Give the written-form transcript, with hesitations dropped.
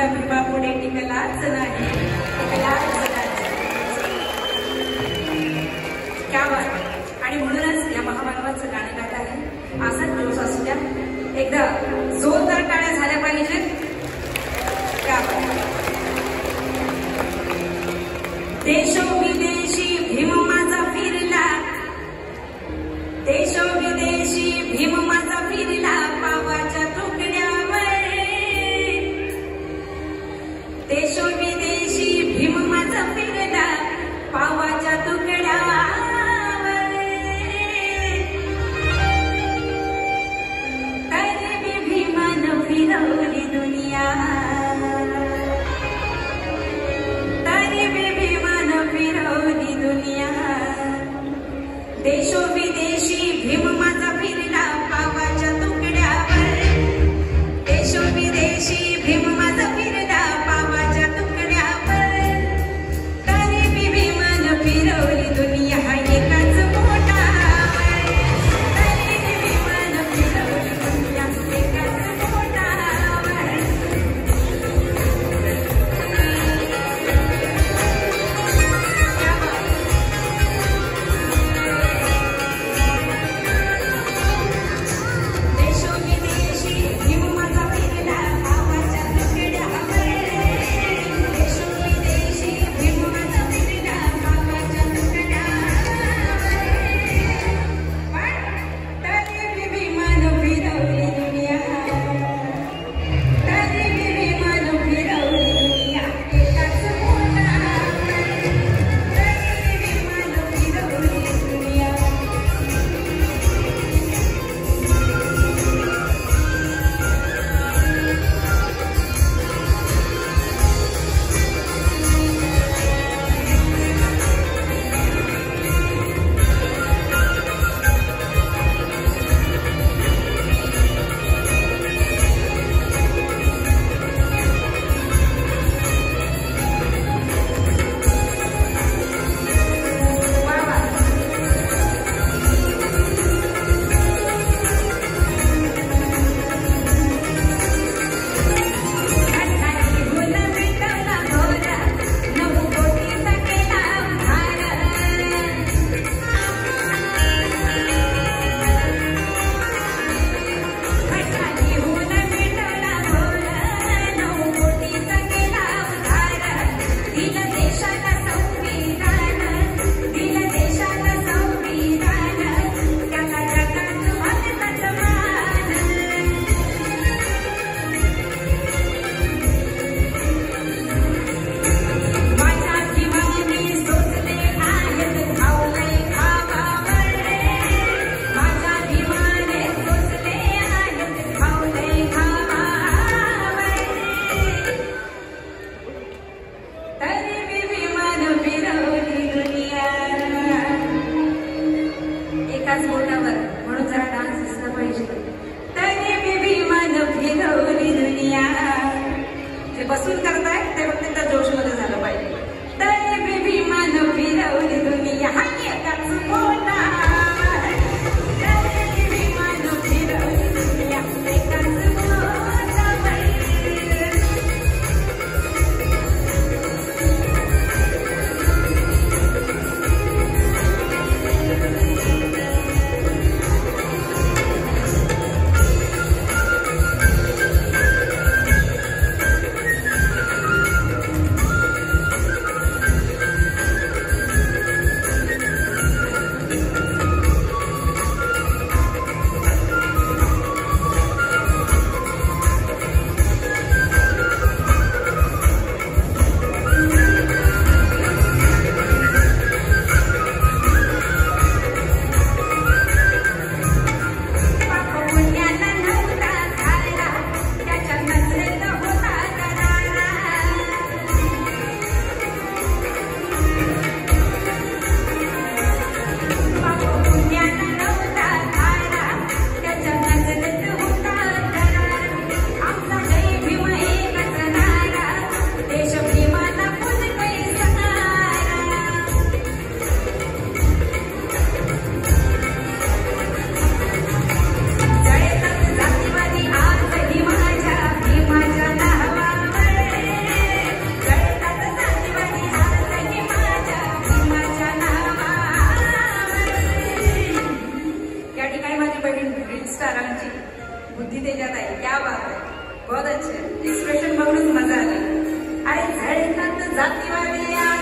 तुझ्या कृपापुढे टिकलाच नाही, टिकलाच नाही. क्या बात. आणि म्हणूनच या महामानवाचं गाणं गात आहे. असाच जोश असू द्या. एकदा जोरदार टाळ्या झाल्या पाहिजेत. क्या बात. देशोविदेशी भीम माझा फिरला, देशोविदेशी भीम माझा फिरला पावाच्या तुकड्यावर. देशोविदेशी भीम माझा फिरला पावाच्या तुकड्यावर. तरी भीमानं फिरवली दुनिया, तरी भीमानं फिरवली दुनिया. देशोविदेशी भीम माझा फिरला पावाच्या तुकड्यावर. देशोविदेशी भीम माझा फिरला पावाच्या तुकड्यावर. तरी भीमानं फिरवली दुनिया एकाच बोटावर. तरी भीमानं फिरवली दुनिया एकाच बोटावर. म्हणून जरा डान्स दिसला पाहिजे. तरी भीमानं फिरवली दुनिया. जे बसून करताय ते फक्त त्या जोश मध्ये झालं पाहिजे. तरी भीमानं फिरवली दुनिया एकाच बोटावर. तरी भीमानं फिरवली दुनिया एकाच बोटावर. ह्याच्यात आहे. क्या बात आहे, बहुत अच्छे एक्सप्रेशन बघूनच मजा आली. आणि झळकत जातीवाली आज